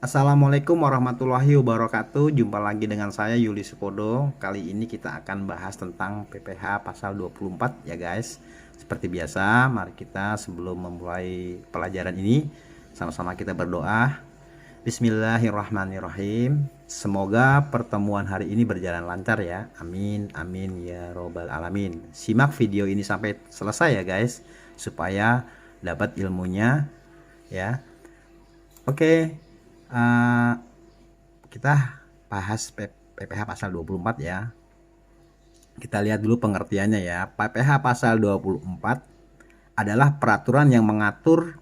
Assalamualaikum warahmatullahi wabarakatuh. Jumpa lagi dengan saya Yuli Sukodo. Kali ini kita akan bahas tentang PPh pasal 24 ya guys. Seperti biasa, mari kita sebelum memulai pelajaran ini sama-sama kita berdoa. Bismillahirrahmanirrahim. Semoga pertemuan hari ini berjalan lancar ya. Amin amin ya robbal alamin. Simak video ini sampai selesai ya guys, supaya dapat ilmunya ya. Oke, kita bahas PPh pasal 24 ya. Kita lihat dulu pengertiannya ya. PPh pasal 24 adalah peraturan yang mengatur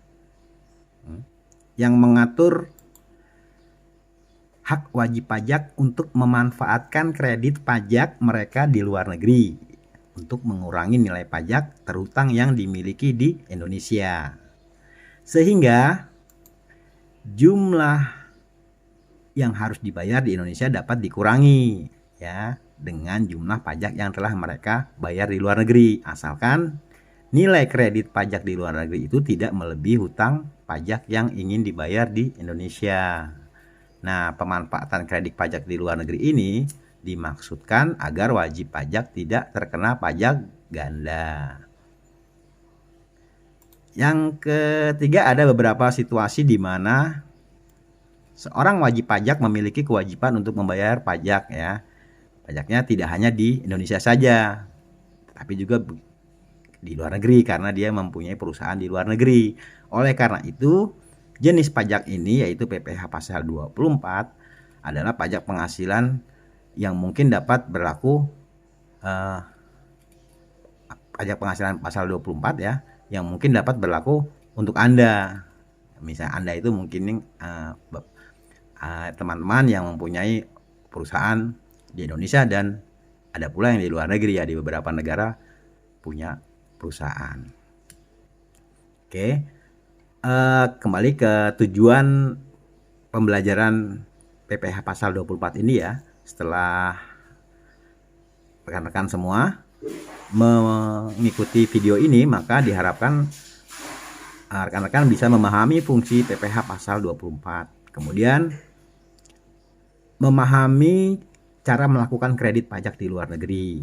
hak wajib pajak untuk memanfaatkan kredit pajak mereka di luar negeri untuk mengurangi nilai pajak terhutang yang dimiliki di Indonesia, sehingga jumlah yang harus dibayar di Indonesia dapat dikurangi ya dengan jumlah pajak yang telah mereka bayar di luar negeri, asalkan nilai kredit pajak di luar negeri itu tidak melebihi hutang pajak yang ingin dibayar di Indonesia. Nah, pemanfaatan kredit pajak di luar negeri ini dimaksudkan agar wajib pajak tidak terkena pajak ganda. Yang ketiga, ada beberapa situasi di mana seorang wajib pajak memiliki kewajiban untuk membayar pajak ya. Pajaknya tidak hanya di Indonesia saja, tapi juga di luar negeri karena dia mempunyai perusahaan di luar negeri. Oleh karena itu, jenis pajak ini yaitu PPh pasal 24 adalah pajak penghasilan yang mungkin dapat berlaku pajak penghasilan pasal 24 ya, yang mungkin dapat berlaku untuk Anda. Misalnya Anda itu mungkin teman-teman yang mempunyai perusahaan di Indonesia dan ada pula yang di luar negeri ya, di beberapa negara punya perusahaan. Oke, kembali ke tujuan pembelajaran PPh pasal 24 ini ya. Setelah rekan-rekan semua mengikuti video ini, maka diharapkan rekan-rekan bisa memahami fungsi PPh pasal 24. Kemudian memahami cara melakukan kredit pajak di luar negeri.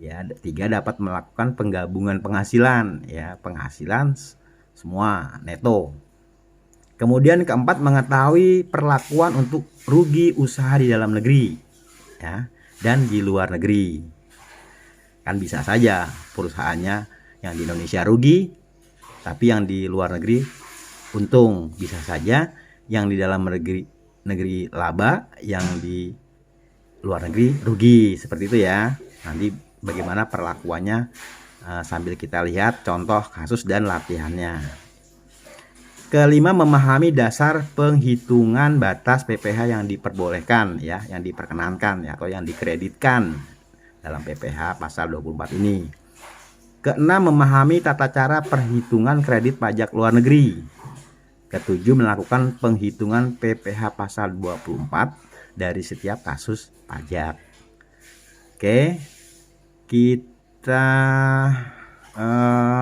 Ya, 3, dapat melakukan penggabungan penghasilan ya, penghasilan semua neto. Kemudian keempat, mengetahui perlakuan untuk rugi usaha di dalam negeri ya dan di luar negeri. Kan bisa saja perusahaannya yang di Indonesia rugi, tapi yang di luar negeri untung. Bisa saja yang di dalam negeri laba, yang di luar negeri rugi. Seperti itu ya. Nanti bagaimana perlakuannya sambil kita lihat contoh kasus dan latihannya. Kelima, memahami dasar penghitungan batas PPh yang diperbolehkan ya, yang diperkenankan ya, atau yang dikreditkan dalam PPh pasal 24 ini. Keenam, memahami tata cara perhitungan kredit pajak luar negeri. Ketujuh, melakukan penghitungan PPh pasal 24 dari setiap kasus pajak. Oke, kita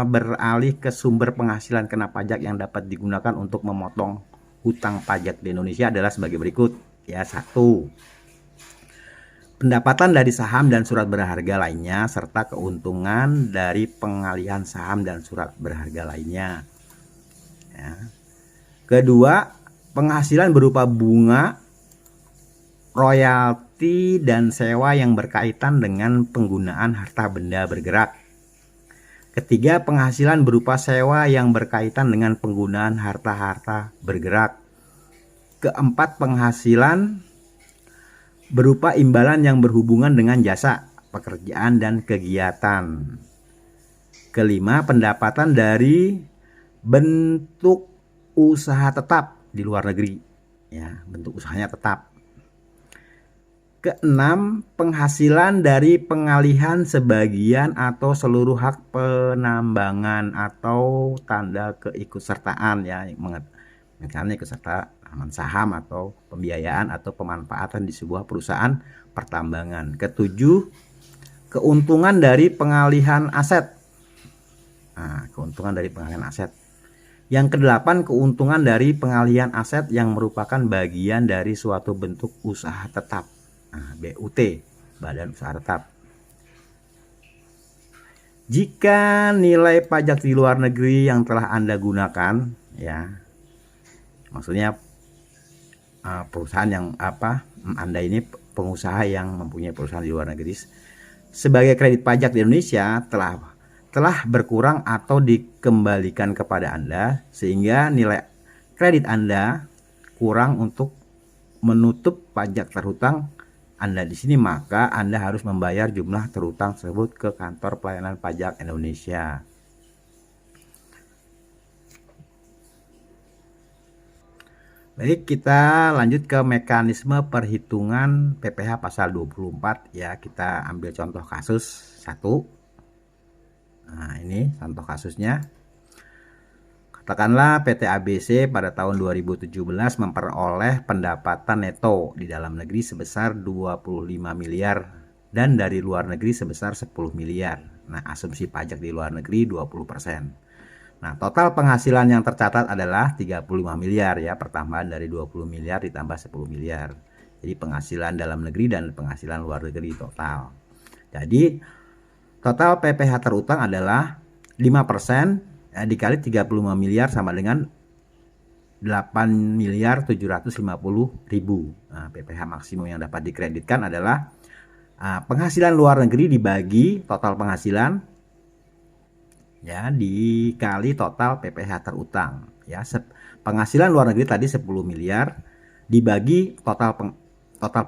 beralih ke sumber penghasilan kena pajak yang dapat digunakan untuk memotong hutang pajak di Indonesia adalah sebagai berikut ya. 1, pendapatan dari saham dan surat berharga lainnya serta keuntungan dari pengalihan saham dan surat berharga lainnya ya. Kedua, penghasilan berupa bunga, royalti dan sewa yang berkaitan dengan penggunaan harta benda bergerak. Ketiga, penghasilan berupa sewa yang berkaitan dengan penggunaan harta-harta bergerak. Keempat, penghasilan berupa imbalan yang berhubungan dengan jasa, pekerjaan dan kegiatan. Kelima, pendapatan dari bentuk usaha tetap di luar negeri ya, bentuk usahanya tetap. Keenam, penghasilan dari pengalihan sebagian atau seluruh hak penambangan atau tanda keikutsertaan ya, misalnya ikutsertaan saham atau pembiayaan atau pemanfaatan di sebuah perusahaan pertambangan. Ketujuh, keuntungan dari pengalihan aset. Nah, keuntungan dari pengalihan aset. Yang kedelapan, keuntungan dari pengalihan aset yang merupakan bagian dari suatu bentuk usaha tetap. Nah, BUT, Badan Usaha Tetap. Jika nilai pajak di luar negeri yang telah Anda gunakan, ya, maksudnya perusahaan yang Anda ini pengusaha yang mempunyai perusahaan di luar negeri, sebagai kredit pajak di Indonesia telah berkurang atau dikembalikan kepada Anda, sehingga nilai kredit Anda kurang untuk menutup pajak terhutang Anda di sini, maka Anda harus membayar jumlah terhutang tersebut ke Kantor Pelayanan Pajak Indonesia. Baik, kita lanjut ke mekanisme perhitungan PPh pasal 24 ya. Kita ambil contoh kasus 1. Nah, ini contoh kasusnya. Katakanlah PT ABC pada tahun 2017 memperoleh pendapatan neto di dalam negeri sebesar 25 miliar dan dari luar negeri sebesar 10 miliar. Nah, asumsi pajak di luar negeri 20%. Nah, total penghasilan yang tercatat adalah 35 miliar ya, pertambahan dari 20 miliar ditambah 10 miliar. Jadi penghasilan dalam negeri dan penghasilan luar negeri total. Jadi total PPh terutang adalah 5% dikali 35 miliar sama dengan 8 miliar 750 ribu. Nah, PPh maksimum yang dapat dikreditkan adalah penghasilan luar negeri dibagi total penghasilan ya, dikali total PPh terutang ya. Penghasilan luar negeri tadi 10 miliar dibagi total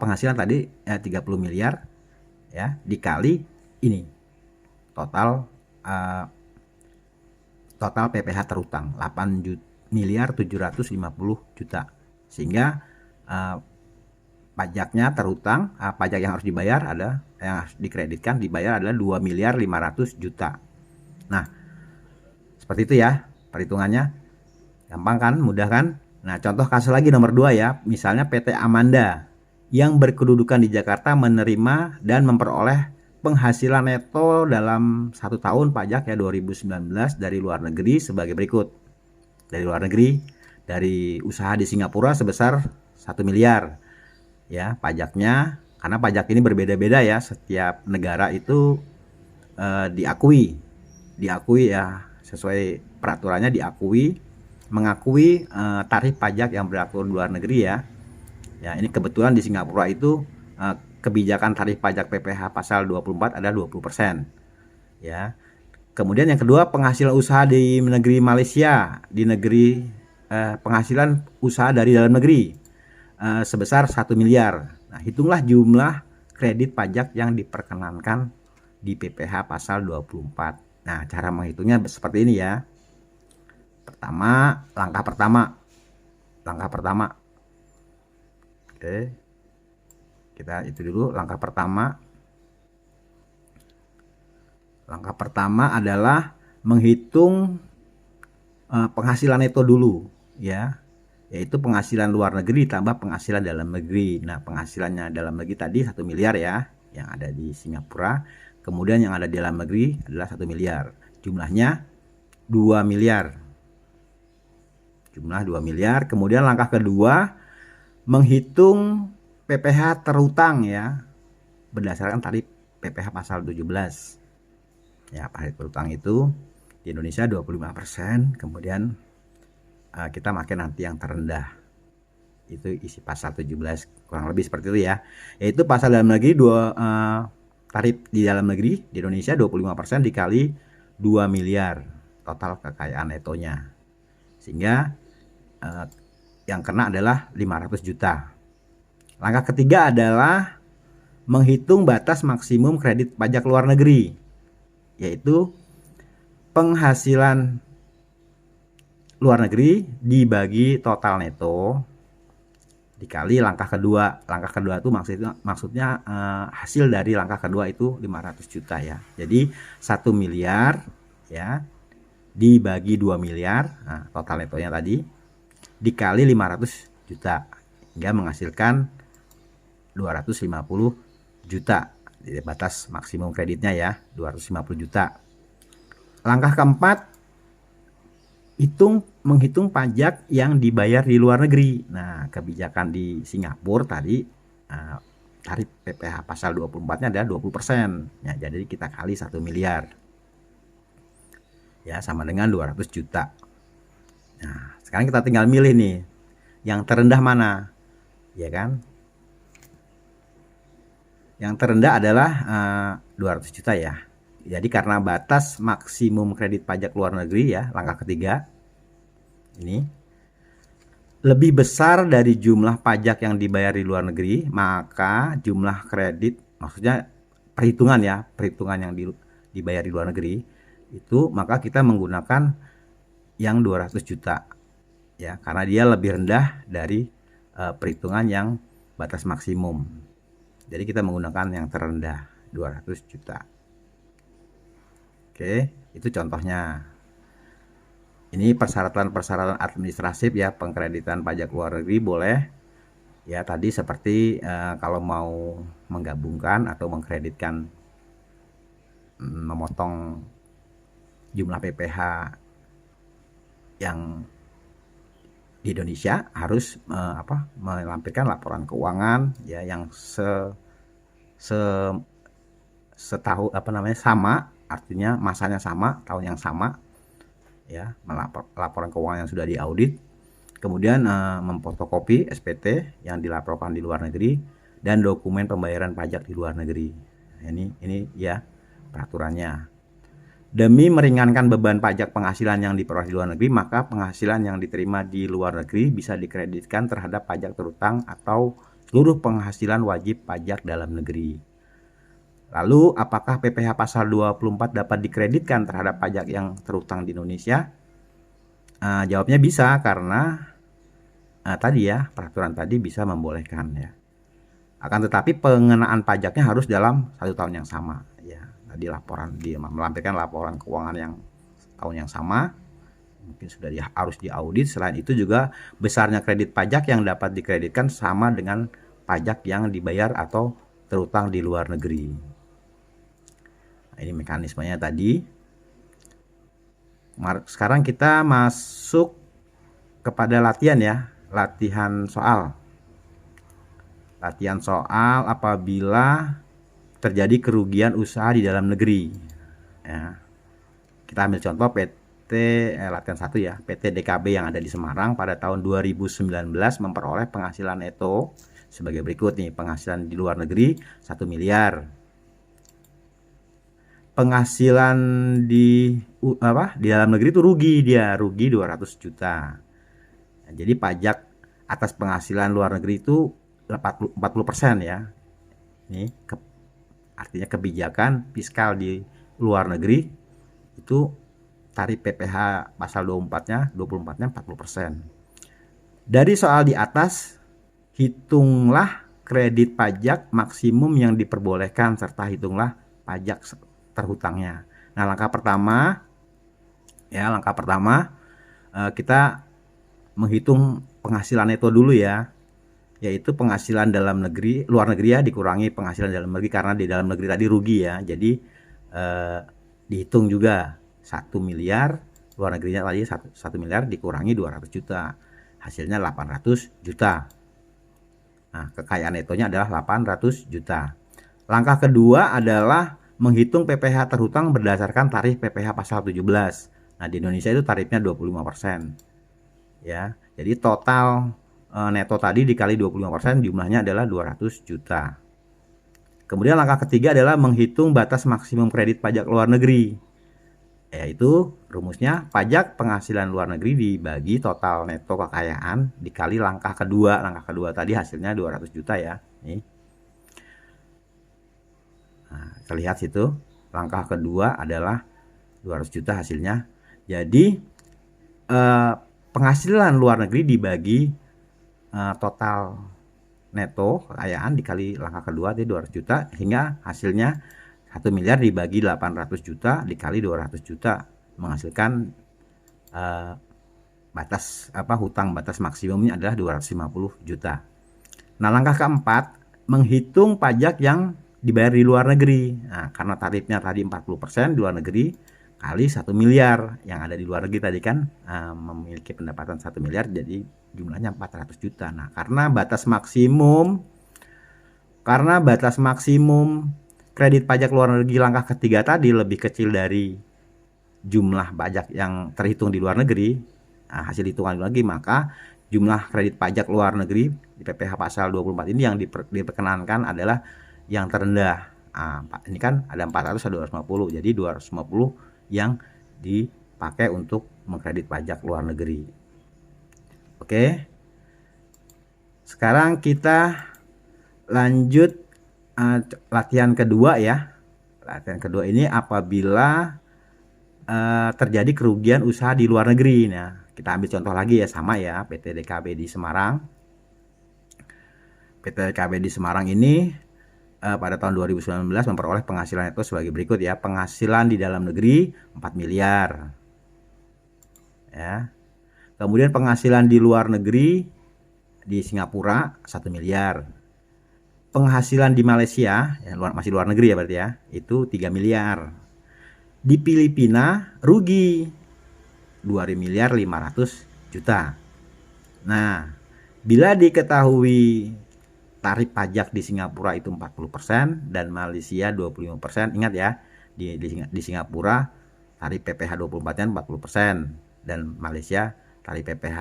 penghasilan tadi 30 miliar ya, dikali ini total PPh terutang 8 miliar 750 juta, sehingga pajaknya terutang, pajak yang harus dibayar yang harus dikreditkan dibayar adalah 2 miliar 500 juta. Nah, seperti itu ya perhitungannya. Gampang kan, mudah kan? Nah, contoh kasus lagi nomor 2 ya. Misalnya PT Amanda yang berkedudukan di Jakarta menerima dan memperoleh penghasilan neto dalam 1 tahun pajak ya 2019 dari luar negeri sebagai berikut. Dari luar negeri, dari usaha di Singapura sebesar 1 miliar ya pajaknya, karena pajak ini berbeda-beda ya, setiap negara itu diakui ya, sesuai peraturannya mengakui tarif pajak yang berlaku di luar negeri ya. Ya, ini kebetulan di Singapura itu kebijakan tarif pajak PPh pasal 24 ada 20%. Ya. Kemudian yang kedua, penghasilan usaha di negeri Malaysia, di negeri penghasilan usaha dari dalam negeri sebesar 1 miliar. Nah, hitunglah jumlah kredit pajak yang diperkenankan di PPh pasal 24. Nah, cara menghitungnya seperti ini ya. Langkah pertama. Oke. Kita itu dulu langkah pertama. Langkah pertama adalah menghitung penghasilan neto dulu ya, yaitu penghasilan luar negeri tambah penghasilan dalam negeri. Nah, penghasilannya dalam negeri tadi 1 miliar ya, yang ada di Singapura. Kemudian yang ada di dalam negeri adalah 1 miliar. Jumlahnya 2 miliar. Jumlah 2 miliar. Kemudian langkah kedua, menghitung PPh terutang ya, berdasarkan tarif PPh pasal 17. Ya, tarif terutang itu di Indonesia 25%, kemudian kita pakai nanti yang terendah. Itu isi pasal 17, kurang lebih seperti itu ya. Yaitu pasal dalam negeri tarif di dalam negeri di Indonesia 25% dikali 2 miliar total kekayaan netonya. Sehingga yang kena adalah 500 juta. Langkah ketiga adalah menghitung batas maksimum kredit pajak luar negeri, yaitu penghasilan luar negeri dibagi total neto dikali langkah kedua. Langkah kedua itu maksudnya hasil dari langkah kedua itu 500 juta ya. Jadi 1 miliar ya dibagi 2 miliar, nah, total netonya tadi dikali 500 juta hingga menghasilkan 250 juta. Jadi batas maksimum kreditnya ya 250 juta. Langkah keempat, menghitung pajak yang dibayar di luar negeri. Nah, kebijakan di Singapura tadi tarif PPh pasal 24-nya adalah 20%. Ya, jadi kita kali 1 miliar. Ya, sama dengan 200 juta. Nah, sekarang kita tinggal milih nih, yang terendah mana? Ya kan? Yang terendah adalah 200 juta ya. Jadi karena batas maksimum kredit pajak luar negeri ya, langkah ketiga ini lebih besar dari jumlah pajak yang dibayar di luar negeri, maka jumlah kredit, maksudnya perhitungan yang dibayar di luar negeri itu, maka kita menggunakan yang 200 juta ya, karena dia lebih rendah dari perhitungan yang batas maksimum. Jadi kita menggunakan yang terendah 200 juta. Oke, itu contohnya. Ini persyaratan administratif ya, pengkreditan pajak luar negeri boleh ya, tadi seperti kalau mau menggabungkan atau mengkreditkan, memotong jumlah PPh yang di Indonesia harus melampirkan laporan keuangan ya yang setahu sama, artinya masanya sama, tahun yang sama ya, laporan keuangan yang sudah diaudit, kemudian memfotokopi SPT yang dilaporkan di luar negeri, dan dokumen pembayaran pajak di luar negeri. Ini ya peraturannya. Demi meringankan beban pajak penghasilan yang diperoleh di luar negeri, maka penghasilan yang diterima di luar negeri bisa dikreditkan terhadap pajak terutang atau seluruh penghasilan wajib pajak dalam negeri. Lalu, apakah PPh pasal 24 dapat dikreditkan terhadap pajak yang terutang di Indonesia? Jawabnya bisa, karena tadi ya, peraturan tadi bisa membolehkan ya. Akan tetapi pengenaan pajaknya harus dalam 1 tahun yang sama ya. Tadi melampirkan laporan keuangan yang tahun yang sama, mungkin sudah harus diaudit. Selain itu juga besarnya kredit pajak yang dapat dikreditkan sama dengan pajak yang dibayar atau terutang di luar negeri. Nah, ini mekanismenya tadi. Sekarang kita masuk kepada latihan ya, latihan soal. Latihan soal apabila terjadi kerugian usaha di dalam negeri. Ya. Kita ambil contoh latihan 1 ya, PT DKB yang ada di Semarang pada tahun 2019 memperoleh penghasilan neto sebagai berikut nih. Penghasilan di luar negeri 1 miliar. Penghasilan di dalam negeri itu rugi 200 juta. Nah, jadi pajak atas penghasilan luar negeri itu 40% ya. Ini artinya kebijakan fiskal di luar negeri itu tarif PPh pasal 24-nya 40%. Dari soal di atas, hitunglah kredit pajak maksimum yang diperbolehkan serta hitunglah pajak terhutangnya. Nah, langkah pertama kita menghitung penghasilan neto dulu ya, yaitu penghasilan luar negeri ya dikurangi penghasilan dalam negeri, karena di dalam negeri tadi rugi ya. Jadi dihitung juga 1 miliar, luar negerinya tadi 1 miliar dikurangi 200 juta, hasilnya 800 juta. Nah, kekayaan netonya adalah 800 juta. Langkah kedua adalah menghitung PPh terhutang berdasarkan tarif PPh pasal 17. Nah, di Indonesia itu tarifnya 25%. Ya. Jadi total neto tadi dikali 25% jumlahnya adalah 200 juta. Kemudian langkah ketiga adalah menghitung batas maksimum kredit pajak luar negeri. Yaitu rumusnya pajak penghasilan luar negeri dibagi total neto kekayaan dikali langkah kedua. Langkah kedua tadi hasilnya 200 juta ya. Nih. Nah, terlihat situ, langkah kedua adalah 200 juta hasilnya. Jadi penghasilan luar negeri dibagi total neto kekayaan dikali langkah kedua tadi 200 juta, hingga hasilnya 1 miliar dibagi 800 juta dikali 200 juta menghasilkan hutang batas maksimumnya adalah 250 juta. Nah, langkah keempat menghitung pajak yang dibayar di luar negeri. Nah, karena tarifnya tadi 40% di luar negeri, kali 1 miliar yang ada di luar negeri tadi kan, memiliki pendapatan 1 miliar, jadi jumlahnya 400 juta. Nah, karena batas maksimum kredit pajak luar negeri langkah ketiga tadi lebih kecil dari jumlah pajak yang terhitung di luar negeri, hasil hitungan lagi, maka jumlah kredit pajak luar negeri di PPh pasal 24 ini yang diperkenankan adalah yang terendah. Ini kan ada 400 ada 250, jadi 250 yang dipakai untuk mengkredit pajak luar negeri. Oke, sekarang kita lanjut latihan kedua ya. Latihan kedua ini apabila terjadi kerugian usaha di luar negeri. Nah, kita ambil contoh lagi ya, sama ya, PT DKB di Semarang. PT DKB di Semarang ini pada tahun 2019 memperoleh penghasilan itu sebagai berikut ya. Penghasilan di dalam negeri 4 miliar. Ya. Kemudian penghasilan di luar negeri di Singapura 1 miliar. Penghasilan di Malaysia, ya, masih luar negeri ya berarti ya, itu 3 miliar. Di Filipina rugi 2 miliar 500 juta. Nah, bila diketahui tarif pajak di Singapura itu 40% dan Malaysia 25%. Ingat ya, di Singapura tarif PPh 24-nya 40% dan Malaysia tarif PPh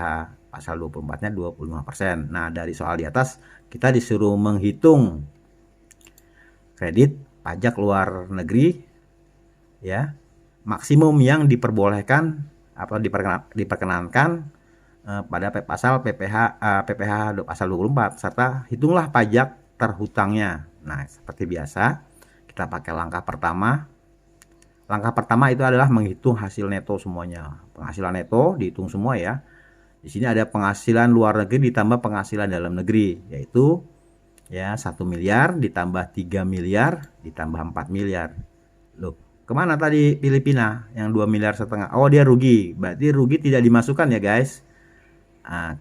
pasal 24-nya 25%. Nah, dari soal di atas kita disuruh menghitung kredit pajak luar negeri ya, maksimum yang diperbolehkan atau diperkenankan pada pasal PPh pasal 24, serta hitunglah pajak terhutangnya. Nah, seperti biasa kita pakai langkah pertama. Langkah pertama itu adalah menghitung hasil neto semuanya. Penghasilan neto dihitung semua ya. Di sini ada penghasilan luar negeri ditambah penghasilan dalam negeri, yaitu ya 1 miliar ditambah 3 miliar ditambah 4 miliar. Loh, kemana tadi Filipina yang 2 miliar setengah? Oh, dia rugi. Berarti rugi tidak dimasukkan ya guys.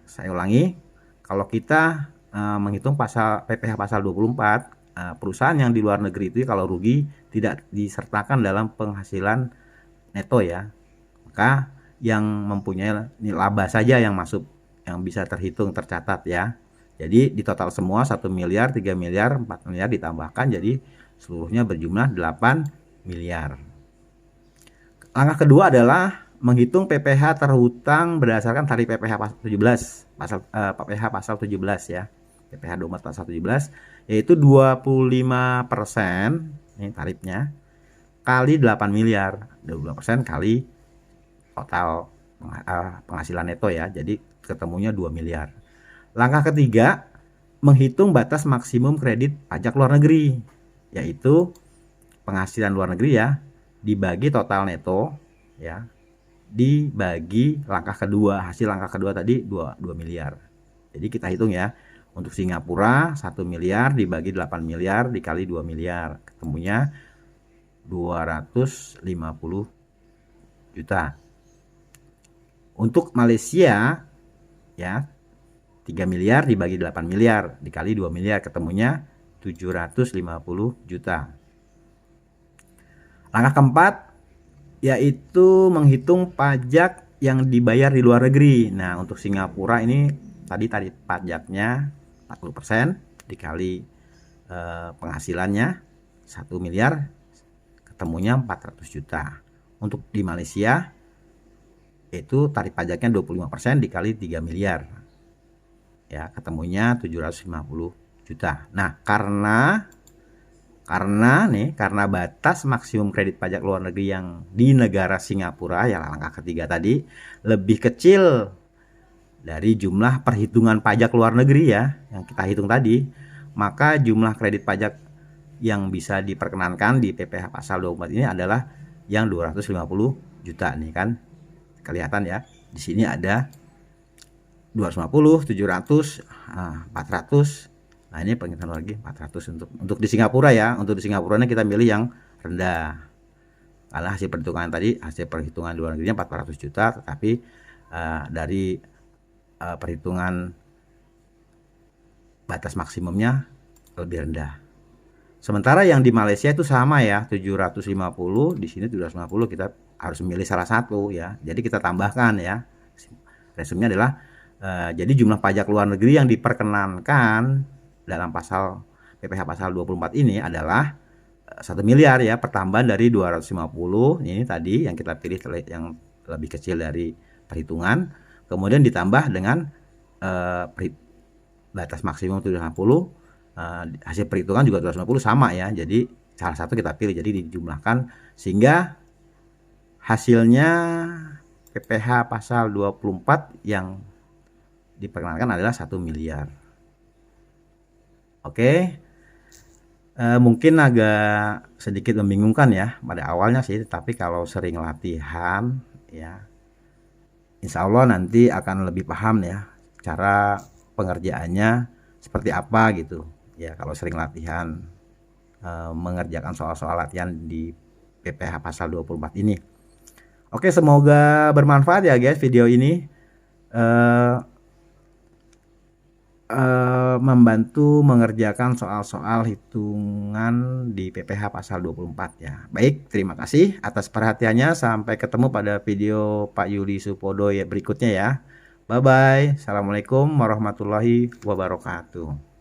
Saya ulangi, kalau kita menghitung PPh pasal 24, perusahaan yang di luar negeri itu kalau rugi tidak disertakan dalam penghasilan neto ya, maka yang mempunyai laba saja yang masuk, yang bisa terhitung tercatat ya. Jadi di total semua 1 miliar, 3 miliar, 4 miliar ditambahkan, jadi seluruhnya berjumlah 8 miliar. Langkah kedua adalah menghitung PPh terhutang berdasarkan tarif PPh pasal 17, PPh pasal 17 ya. PPh 24 pasal 17 yaitu 25% ini tarifnya kali 8 miliar. 25% kali total penghasilan neto ya. Jadi ketemunya 2 miliar. Langkah ketiga, menghitung batas maksimum kredit pajak luar negeri, yaitu penghasilan luar negeri ya dibagi total neto ya, dibagi langkah kedua, hasil langkah kedua tadi 2 miliar. Jadi kita hitung ya, untuk Singapura 1 miliar dibagi 8 miliar dikali 2 miliar, ketemunya 250 juta. Untuk Malaysia ya 3 miliar dibagi 8 miliar dikali 2 miliar, ketemunya 750 juta. Langkah keempat yaitu menghitung pajak yang dibayar di luar negeri. Nah, untuk Singapura ini tadi tarif pajaknya 40% dikali penghasilannya 1 miliar, ketemunya 400 juta. Untuk di Malaysia itu tarif pajaknya 25% dikali 3 miliar. Ya, ketemunya 750 juta. Nah, karena batas maksimum kredit pajak luar negeri yang di negara Singapura yang langkah ketiga tadi lebih kecil dari jumlah perhitungan pajak luar negeri ya yang kita hitung tadi, maka jumlah kredit pajak yang bisa diperkenankan di PPh pasal 24 ini adalah yang 250 juta nih kan. Kelihatan ya. Di sini ada 250, 700, 400. Nah, ini penghitungan lagi 400 untuk di Singapura ya. Untuk di Singapura ini kita milih yang rendah. Karena hasil perhitungan tadi, hasil perhitungan luar negerinya 400 juta, tetapi dari perhitungan batas maksimumnya lebih rendah. Sementara yang di Malaysia itu sama ya, 750, di sini 750, kita harus memilih salah satu ya. Jadi kita tambahkan ya. Resumnya adalah jadi jumlah pajak luar negeri yang diperkenankan dalam pasal PPh pasal 24 ini adalah 1 miliar ya, pertambahan dari 250 ini tadi yang kita pilih yang lebih kecil dari perhitungan, kemudian ditambah dengan batas maksimum 750, hasil perhitungan juga 250 sama ya, jadi salah satu kita pilih, jadi dijumlahkan sehingga hasilnya PPh pasal 24 yang diperkenalkan adalah 1 miliar. Oke. Mungkin agak sedikit membingungkan ya pada awalnya sih, tapi kalau sering latihan ya, insya Allah nanti akan lebih paham ya cara pengerjaannya seperti apa gitu ya, kalau sering latihan mengerjakan soal-soal latihan di PPh pasal 24 ini. Oke, semoga bermanfaat ya guys video ini. Membantu mengerjakan soal-soal hitungan di PPh pasal 24 ya. Baik, terima kasih atas perhatiannya. Sampai ketemu pada video Pak Yuli Supodo ya berikutnya ya. Bye bye. Assalamualaikum warahmatullahi wabarakatuh.